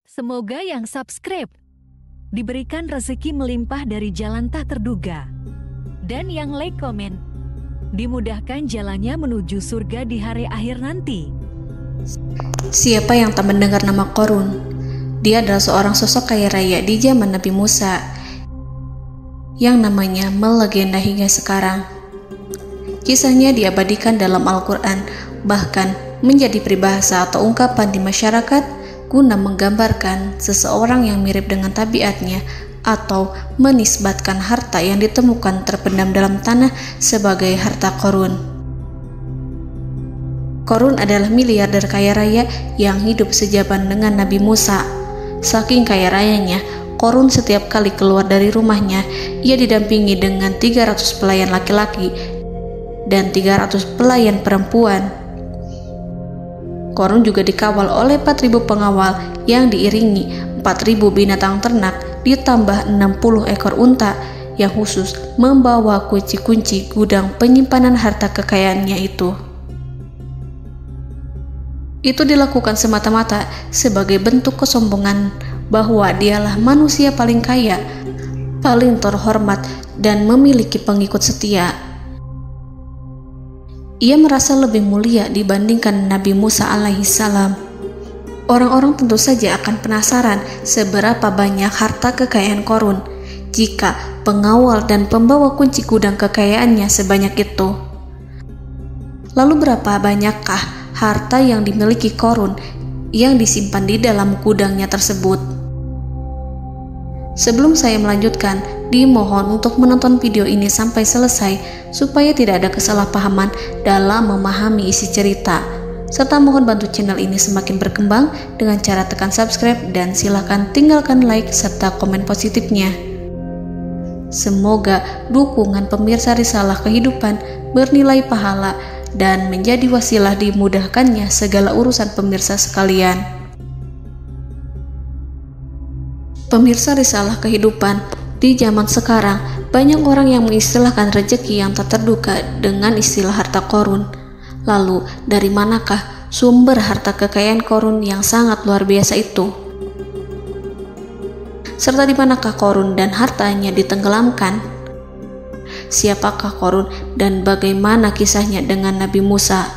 Semoga yang subscribe diberikan rezeki melimpah dari jalan tak terduga. Dan yang like komen, dimudahkan jalannya menuju surga di hari akhir nanti. Siapa yang tak mendengar nama Qorun? Dia adalah seorang sosok kaya raya di zaman Nabi Musa yang namanya melegenda hingga sekarang. Kisahnya diabadikan dalam Al-Quran, bahkan menjadi peribahasa atau ungkapan di masyarakat guna menggambarkan seseorang yang mirip dengan tabiatnya atau menisbatkan harta yang ditemukan terpendam dalam tanah sebagai harta Qorun. Qorun adalah miliarder kaya raya yang hidup sejaman dengan Nabi Musa. Saking kaya rayanya, Qorun setiap kali keluar dari rumahnya, ia didampingi dengan 300 pelayan laki-laki dan 300 pelayan perempuan. Qorun juga dikawal oleh 4.000 pengawal yang diiringi 4.000 binatang ternak ditambah 60 ekor unta yang khusus membawa kunci-kunci gudang penyimpanan harta kekayaannya itu. Itu dilakukan semata-mata sebagai bentuk kesombongan bahwa dialah manusia paling kaya, paling terhormat, dan memiliki pengikut setia. Ia merasa lebih mulia dibandingkan Nabi Musa alaihissalam. Orang-orang tentu saja akan penasaran seberapa banyak harta kekayaan Qorun jika pengawal dan pembawa kunci gudang kekayaannya sebanyak itu. Lalu berapa banyakkah harta yang dimiliki Qorun yang disimpan di dalam gudangnya tersebut? Sebelum saya melanjutkan, dimohon untuk menonton video ini sampai selesai supaya tidak ada kesalahpahaman dalam memahami isi cerita, serta mohon bantu channel ini semakin berkembang dengan cara tekan subscribe dan silakan tinggalkan like serta komen positifnya. Semoga dukungan pemirsa Risalah Kehidupan bernilai pahala dan menjadi wasilah dimudahkannya segala urusan pemirsa sekalian. Pemirsa Risalah Kehidupan, di zaman sekarang banyak orang yang mengistilahkan rezeki yang tak terduga dengan istilah harta Qorun. Lalu dari manakah sumber harta kekayaan Qorun yang sangat luar biasa itu? Serta di manakah Qorun dan hartanya ditenggelamkan? Siapakah Qorun dan bagaimana kisahnya dengan Nabi Musa?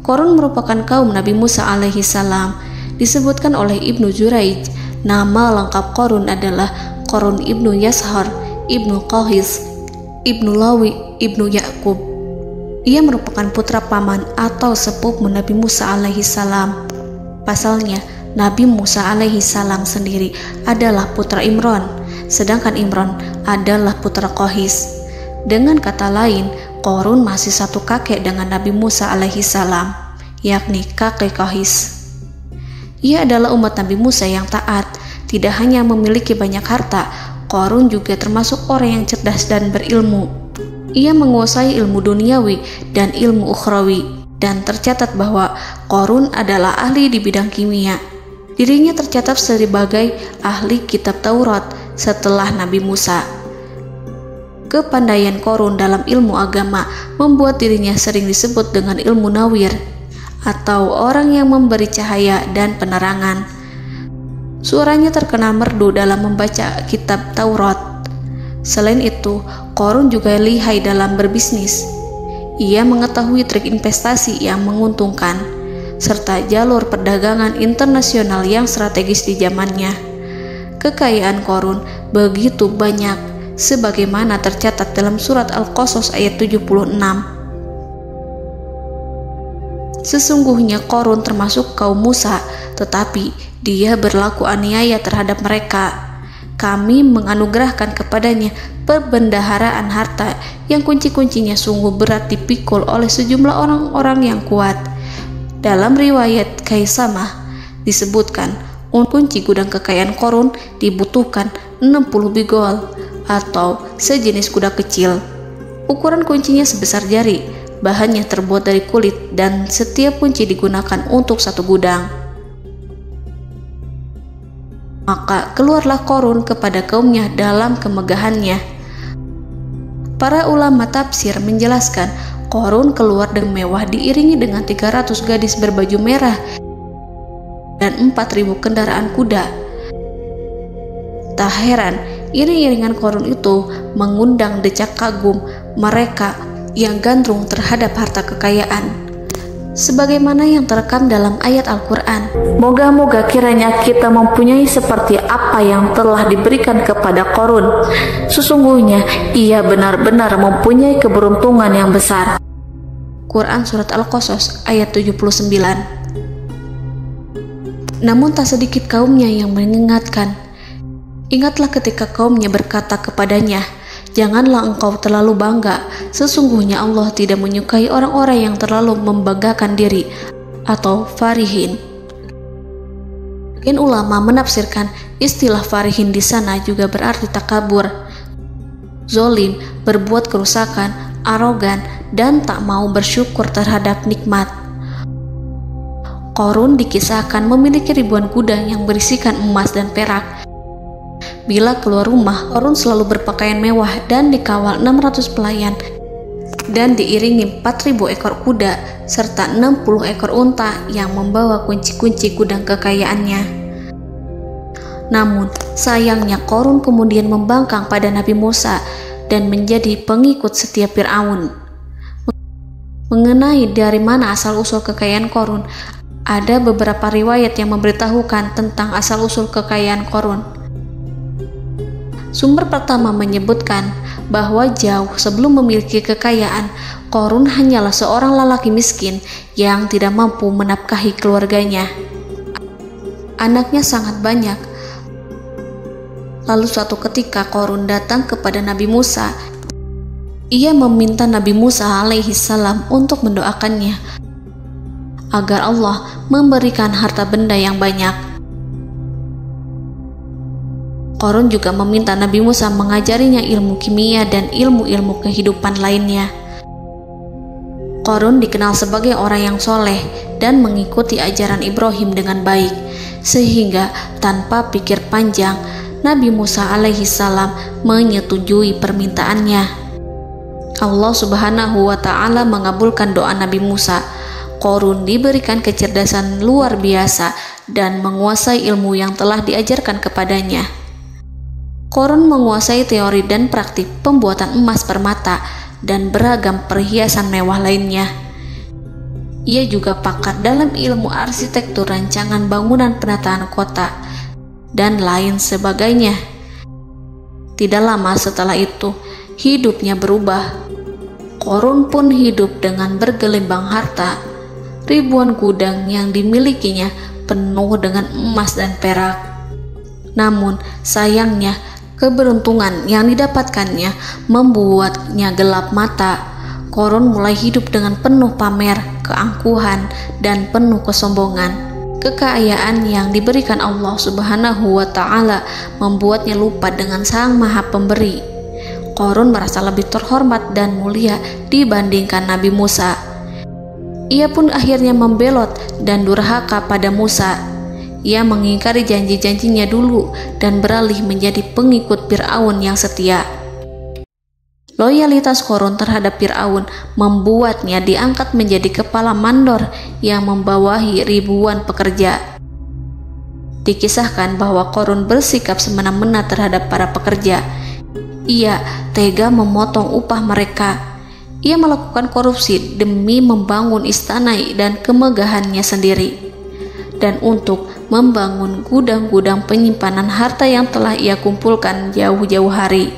Qorun merupakan kaum Nabi Musa alaihissalam. Disebutkan oleh Ibnu Jurayj, nama lengkap Qorun adalah Qorun ibnu Yashar, ibnu Qahis, ibnu Lawi, ibnu Yakub. Ia merupakan putra paman atau sepupu Nabi Musa alaihissalam. Pasalnya, Nabi Musa alaihissalam sendiri adalah putra Imran, sedangkan Imran adalah putra Qahis. Dengan kata lain, Qorun masih satu kakek dengan Nabi Musa alaihissalam, yakni kakek Qahis. Ia adalah umat Nabi Musa yang taat. Tidak hanya memiliki banyak harta, Qorun juga termasuk orang yang cerdas dan berilmu. Ia menguasai ilmu duniawi dan ilmu ukhrawi, dan tercatat bahwa Qorun adalah ahli di bidang kimia. Dirinya tercatat sebagai ahli kitab Taurat setelah Nabi Musa. Kepandaian Qorun dalam ilmu agama membuat dirinya sering disebut dengan ilmu nawir, atau orang yang memberi cahaya dan penerangan. Suaranya terkenal merdu dalam membaca kitab Taurat. Selain itu, Qorun juga lihai dalam berbisnis. Ia mengetahui trik investasi yang menguntungkan, serta jalur perdagangan internasional yang strategis di zamannya. Kekayaan Qorun begitu banyak, sebagaimana tercatat dalam surat Al-Qasas ayat 76. Sesungguhnya Qorun termasuk kaum Musa, tetapi dia berlaku aniaya terhadap mereka. Kami menganugerahkan kepadanya perbendaharaan harta yang kunci-kuncinya sungguh berat dipikul oleh sejumlah orang-orang yang kuat. Dalam riwayat Kaisamah disebutkan, kunci gudang kekayaan Qorun dibutuhkan 60 bigol atau sejenis kuda kecil. Ukuran kuncinya sebesar jari, bahannya terbuat dari kulit, dan setiap kunci digunakan untuk satu gudang. Maka keluarlah Qorun kepada kaumnya dalam kemegahannya. Para ulama tafsir menjelaskan Qarun keluar dengan mewah diiringi dengan 300 gadis berbaju merah dan 4.000 kendaraan kuda. Tak heran, iring-iringan Qarun itu mengundang decak kagum mereka yang gandrung terhadap harta kekayaan. Sebagaimana yang terekam dalam ayat Al-Quran, moga-moga kiranya kita mempunyai seperti apa yang telah diberikan kepada Qarun. Sesungguhnya ia benar-benar mempunyai keberuntungan yang besar. Quran Surat Al-Qasas ayat 79. Namun tak sedikit kaumnya yang mengingatkan. Ingatlah ketika kaumnya berkata kepadanya, janganlah engkau terlalu bangga, sesungguhnya Allah tidak menyukai orang-orang yang terlalu membanggakan diri atau farihin. Ulama menafsirkan istilah farihin di sana juga berarti takabur, zolim, berbuat kerusakan, arogan, dan tak mau bersyukur terhadap nikmat. Qarun dikisahkan memiliki ribuan kuda yang berisikan emas dan perak. Bila keluar rumah, Qarun selalu berpakaian mewah dan dikawal 600 pelayan dan diiringi 4.000 ekor kuda serta 60 ekor unta yang membawa kunci-kunci gudang kekayaannya. Namun, sayangnya Qarun kemudian membangkang pada Nabi Musa dan menjadi pengikut setia Fir'aun. Mengenai dari mana asal-usul kekayaan Qarun, ada beberapa riwayat yang memberitahukan tentang asal-usul kekayaan Qarun. Sumber pertama menyebutkan bahwa jauh sebelum memiliki kekayaan, Qarun hanyalah seorang lelaki miskin yang tidak mampu menafkahi keluarganya. Anaknya sangat banyak. Lalu suatu ketika Qarun datang kepada Nabi Musa. Ia meminta Nabi Musa alaihi salam untuk mendoakannya agar Allah memberikan harta benda yang banyak. Qarun juga meminta Nabi Musa mengajarinya ilmu kimia dan ilmu-ilmu kehidupan lainnya. Qarun dikenal sebagai orang yang soleh dan mengikuti ajaran Ibrahim dengan baik, sehingga tanpa pikir panjang, Nabi Musa alaihi salam menyetujui permintaannya. Allah Subhanahu wa ta'ala mengabulkan doa Nabi Musa. Qarun diberikan kecerdasan luar biasa dan menguasai ilmu yang telah diajarkan kepadanya. Qarun menguasai teori dan praktik pembuatan emas permata dan beragam perhiasan mewah lainnya. Ia juga pakar dalam ilmu arsitektur, rancangan bangunan, penataan kota, dan lain sebagainya. Tidak lama setelah itu, hidupnya berubah. Qarun pun hidup dengan bergelimbang harta. Ribuan gudang yang dimilikinya penuh dengan emas dan perak. Namun, sayangnya, keberuntungan yang didapatkannya membuatnya gelap mata. Qarun mulai hidup dengan penuh pamer, keangkuhan, dan penuh kesombongan. Kekayaan yang diberikan Allah Subhanahu wa ta'ala membuatnya lupa dengan Sang Maha Pemberi. Qarun merasa lebih terhormat dan mulia dibandingkan Nabi Musa. Ia pun akhirnya membelot dan durhaka pada Musa. Ia mengingkari janji-janjinya dulu dan beralih menjadi pengikut Fir'aun yang setia. Loyalitas Qarun terhadap Fir'aun membuatnya diangkat menjadi kepala mandor yang membawahi ribuan pekerja. Dikisahkan bahwa Qarun bersikap semena-mena terhadap para pekerja. Ia tega memotong upah mereka. Ia melakukan korupsi demi membangun istana dan kemegahannya sendiri, dan untuk membangun gudang-gudang penyimpanan harta yang telah ia kumpulkan jauh-jauh hari.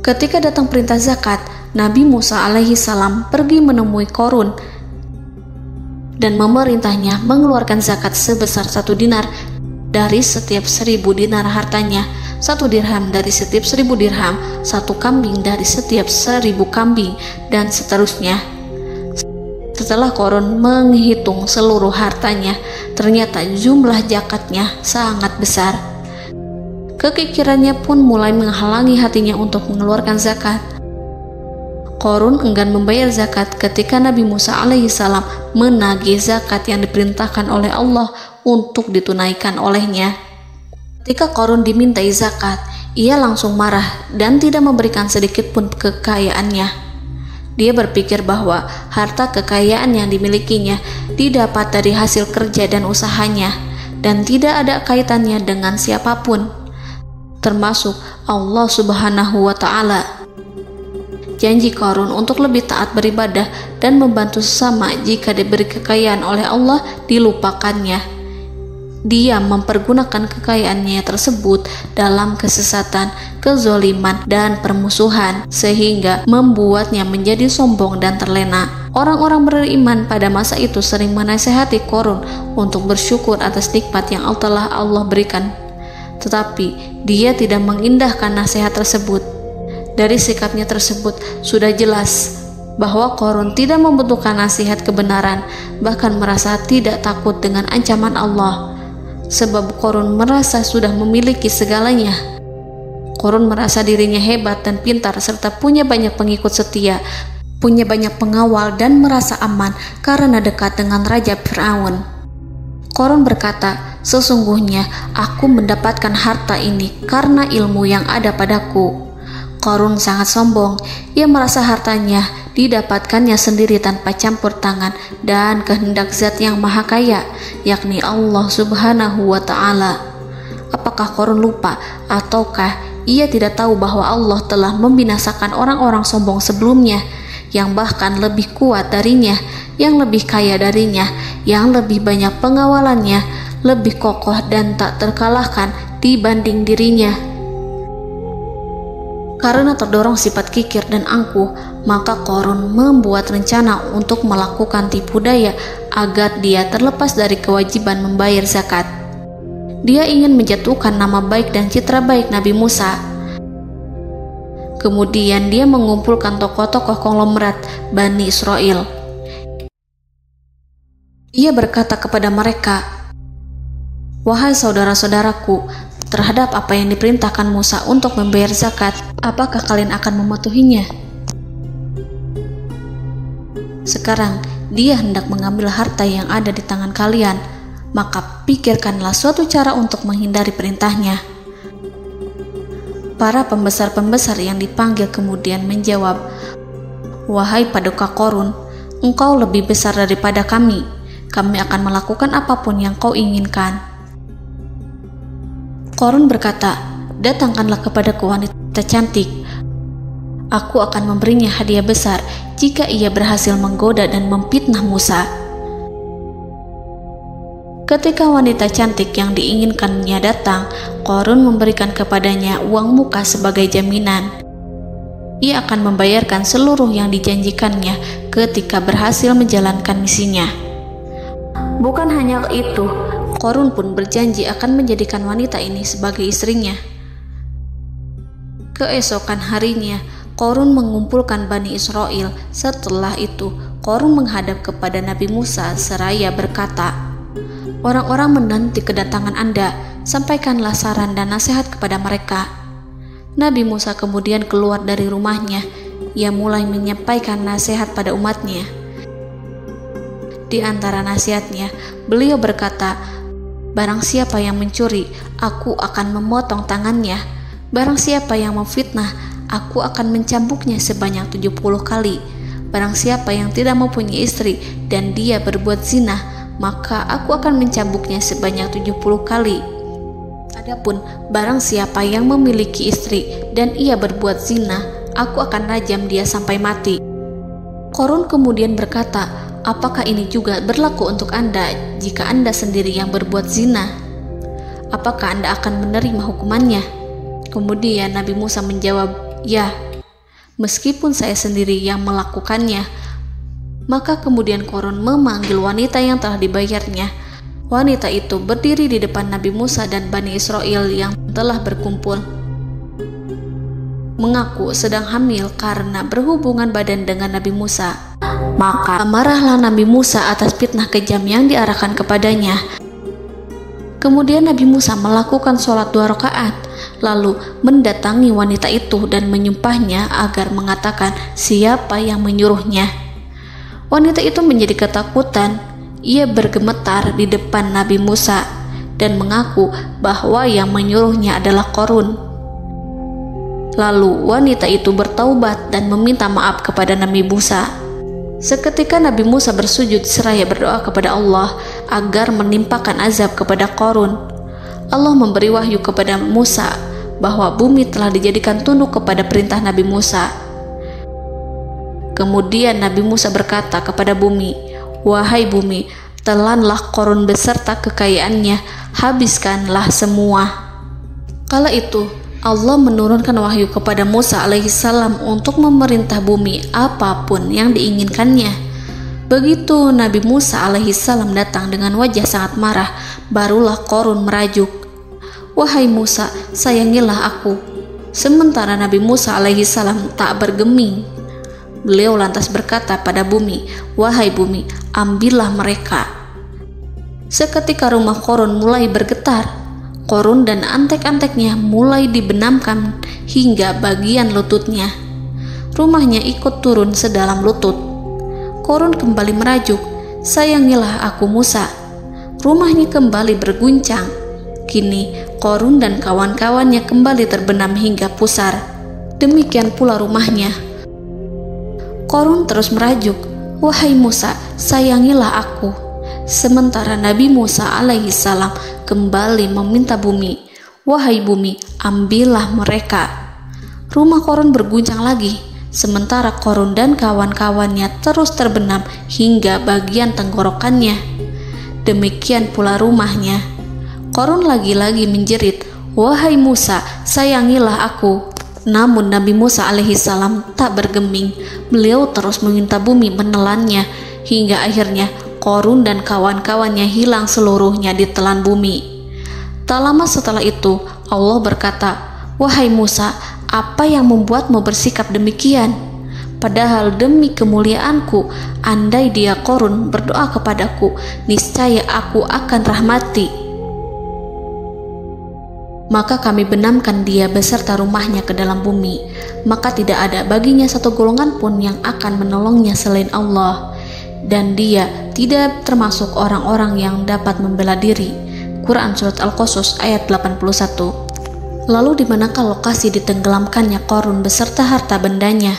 Ketika datang perintah zakat, Nabi Musa alaihi salam pergi menemui Qarun dan memerintahnya mengeluarkan zakat sebesar 1 dinar dari setiap 1000 dinar hartanya, 1 dirham dari setiap 1000 dirham, 1 kambing dari setiap 1000 kambing, dan seterusnya. Setelah Qarun menghitung seluruh hartanya, ternyata jumlah zakatnya sangat besar. Kekikirannya pun mulai menghalangi hatinya untuk mengeluarkan zakat. Qarun enggan membayar zakat ketika Nabi Musa alaihissalam menagih zakat yang diperintahkan oleh Allah untuk ditunaikan olehnya. Ketika Qarun dimintai zakat, ia langsung marah dan tidak memberikan sedikit pun kekayaannya. Dia berpikir bahwa harta kekayaan yang dimilikinya didapat dari hasil kerja dan usahanya, dan tidak ada kaitannya dengan siapapun, termasuk Allah Subhanahu wa Ta'ala. Janji Qarun untuk lebih taat beribadah dan membantu sesama jika diberi kekayaan oleh Allah dilupakannya. Dia mempergunakan kekayaannya tersebut dalam kesesatan, kezoliman, dan permusuhan, sehingga membuatnya menjadi sombong dan terlena. Orang-orang beriman pada masa itu sering menasihati Qarun untuk bersyukur atas nikmat yang telah Allah berikan, tetapi dia tidak mengindahkan nasihat tersebut. Dari sikapnya tersebut sudah jelas bahwa Qarun tidak membutuhkan nasihat kebenaran, bahkan merasa tidak takut dengan ancaman Allah. Sebab Qarun merasa sudah memiliki segalanya. Qarun merasa dirinya hebat dan pintar serta punya banyak pengikut setia, punya banyak pengawal dan merasa aman karena dekat dengan Raja Fir'aun. Qarun berkata, "Sesungguhnya aku mendapatkan harta ini karena ilmu yang ada padaku." Qarun sangat sombong. Ia merasa hartanya didapatkannya sendiri tanpa campur tangan dan kehendak Zat yang Maha Kaya, yakni Allah Subhanahu wa Ta'ala. Apakah Qarun lupa ataukah ia tidak tahu bahwa Allah telah membinasakan orang-orang sombong sebelumnya yang bahkan lebih kuat darinya, yang lebih kaya darinya, yang lebih banyak pengawalannya, lebih kokoh dan tak terkalahkan dibanding dirinya? Karena terdorong sifat kikir dan angkuh, maka Qarun membuat rencana untuk melakukan tipu daya agar dia terlepas dari kewajiban membayar zakat. Dia ingin menjatuhkan nama baik dan citra baik Nabi Musa. Kemudian dia mengumpulkan tokoh-tokoh konglomerat Bani Israel. Ia berkata kepada mereka, "Wahai saudara-saudaraku, terhadap apa yang diperintahkan Musa untuk membayar zakat, apakah kalian akan mematuhinya? Sekarang dia hendak mengambil harta yang ada di tangan kalian, maka pikirkanlah suatu cara untuk menghindari perintahnya." Para pembesar-pembesar yang dipanggil kemudian menjawab, "Wahai paduka Qarun, engkau lebih besar daripada kami. Kami akan melakukan apapun yang kau inginkan." Qarun berkata, "Datangkanlah kepadaku wanita cantik. Aku akan memberinya hadiah besar jika ia berhasil menggoda dan memfitnah Musa." Ketika wanita cantik yang diinginkannya datang, Qarun memberikan kepadanya uang muka sebagai jaminan. Ia akan membayarkan seluruh yang dijanjikannya ketika berhasil menjalankan misinya. Bukan hanya itu, Qarun pun berjanji akan menjadikan wanita ini sebagai istrinya. Keesokan harinya, Qarun mengumpulkan Bani Israel. Setelah itu, Qarun menghadap kepada Nabi Musa seraya berkata, "Orang-orang menanti kedatangan Anda, sampaikanlah saran dan nasihat kepada mereka." Nabi Musa kemudian keluar dari rumahnya. Ia mulai menyampaikan nasihat pada umatnya. Di antara nasihatnya, beliau berkata, "Barang siapa yang mencuri, aku akan memotong tangannya. Barang siapa yang memfitnah, aku akan mencambuknya sebanyak 70 kali. Barang siapa yang tidak mempunyai istri dan dia berbuat zina, maka aku akan mencambuknya sebanyak 70 kali. Adapun barang siapa yang memiliki istri dan ia berbuat zina, aku akan rajam dia sampai mati." Qarun kemudian berkata, "Apakah ini juga berlaku untuk Anda jika Anda sendiri yang berbuat zina? Apakah Anda akan menerima hukumannya?" Kemudian Nabi Musa menjawab, "Ya, meskipun saya sendiri yang melakukannya." Maka kemudian Qarun memanggil wanita yang telah dibayarnya. Wanita itu berdiri di depan Nabi Musa dan Bani Israel yang telah berkumpul, mengaku sedang hamil karena berhubungan badan dengan Nabi Musa. Maka marahlah Nabi Musa atas fitnah kejam yang diarahkan kepadanya. Kemudian Nabi Musa melakukan sholat 2 rakaat, lalu mendatangi wanita itu dan menyumpahnya agar mengatakan siapa yang menyuruhnya. Wanita itu menjadi ketakutan. Ia bergemetar di depan Nabi Musa dan mengaku bahwa yang menyuruhnya adalah Qarun. Lalu wanita itu bertaubat dan meminta maaf kepada Nabi Musa. Seketika Nabi Musa bersujud seraya berdoa kepada Allah agar menimpakan azab kepada Qarun. Allah memberi wahyu kepada Musa bahwa bumi telah dijadikan tunduk kepada perintah Nabi Musa. Kemudian Nabi Musa berkata kepada bumi, "Wahai bumi, telanlah Qarun beserta kekayaannya, habiskanlah semua." Kala itu Allah menurunkan wahyu kepada Musa alaihissalam untuk memerintah bumi apapun yang diinginkannya. Begitu Nabi Musa alaihissalam datang dengan wajah sangat marah, barulah Qarun merajuk, "Wahai Musa, sayangilah aku." Sementara Nabi Musa alaihissalam tak bergeming. Beliau lantas berkata pada bumi, "Wahai bumi, ambillah mereka." Seketika rumah Qarun mulai bergetar. Qarun dan antek-anteknya mulai dibenamkan hingga bagian lututnya. Rumahnya ikut turun sedalam lutut. Qarun kembali merajuk, "Sayangilah aku Musa." Rumahnya kembali berguncang. Kini Qarun dan kawan-kawannya kembali terbenam hingga pusar. Demikian pula rumahnya. Qarun terus merajuk, "Wahai Musa, sayangilah aku." Sementara Nabi Musa alaihissalam kembali meminta bumi, "Wahai bumi, ambillah mereka." Rumah Qarun berguncang lagi, sementara Qarun dan kawan-kawannya terus terbenam hingga bagian tenggorokannya. Demikian pula rumahnya. Qarun lagi-lagi menjerit, "Wahai Musa, sayangilah aku." Namun Nabi Musa alaihissalam tak bergeming. Beliau terus meminta bumi menelannya hingga akhirnya Qarun dan kawan-kawannya hilang seluruhnya ditelan bumi. Tak lama setelah itu Allah berkata, "Wahai Musa, apa yang membuatmu bersikap demikian? Padahal demi kemuliaanku, andai dia Qarun berdoa kepadaku, niscaya aku akan rahmati. Maka kami benamkan dia beserta rumahnya ke dalam bumi, maka tidak ada baginya satu golongan pun yang akan menolongnya selain Allah, dan dia tidak termasuk orang-orang yang dapat membela diri." Quran Surat Al-Qasas ayat 81. Lalu di manakah lokasi ditenggelamkannya Qarun beserta harta bendanya?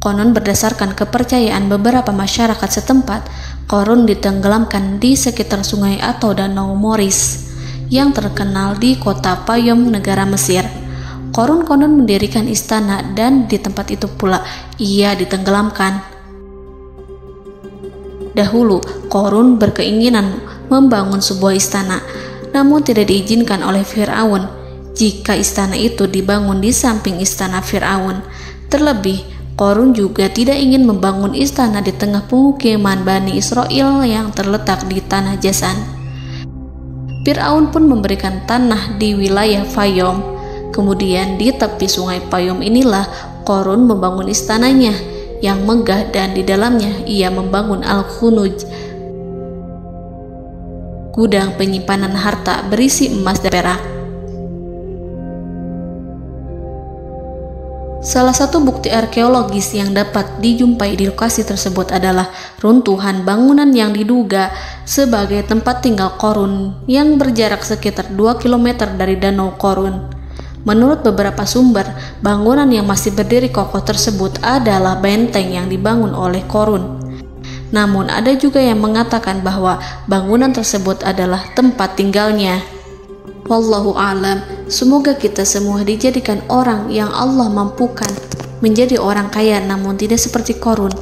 Konon berdasarkan kepercayaan beberapa masyarakat setempat, Qarun ditenggelamkan di sekitar sungai atau danau Moris yang terkenal di kota Payom, negara Mesir. Qarun konon mendirikan istana dan di tempat itu pula ia ditenggelamkan. Dahulu, Qarun berkeinginan membangun sebuah istana, namun tidak diizinkan oleh Fir'aun jika istana itu dibangun di samping istana Fir'aun. Terlebih, Qarun juga tidak ingin membangun istana di tengah pemukiman Bani Israel yang terletak di tanah Jasan. Fir'aun pun memberikan tanah di wilayah Fayom. Kemudian di tepi sungai Payom inilah Qarun membangun istananya yang megah, dan di dalamnya ia membangun Al-Khunuj, gudang penyimpanan harta berisi emas dan perak. Salah satu bukti arkeologis yang dapat dijumpai di lokasi tersebut adalah runtuhan bangunan yang diduga sebagai tempat tinggal Qarun yang berjarak sekitar 2 km dari Danau Qarun. Menurut beberapa sumber, bangunan yang masih berdiri kokoh tersebut adalah benteng yang dibangun oleh Qarun. Namun ada juga yang mengatakan bahwa bangunan tersebut adalah tempat tinggalnya. Wallahu a'lam. Semoga kita semua dijadikan orang yang Allah mampukan menjadi orang kaya namun tidak seperti Qarun,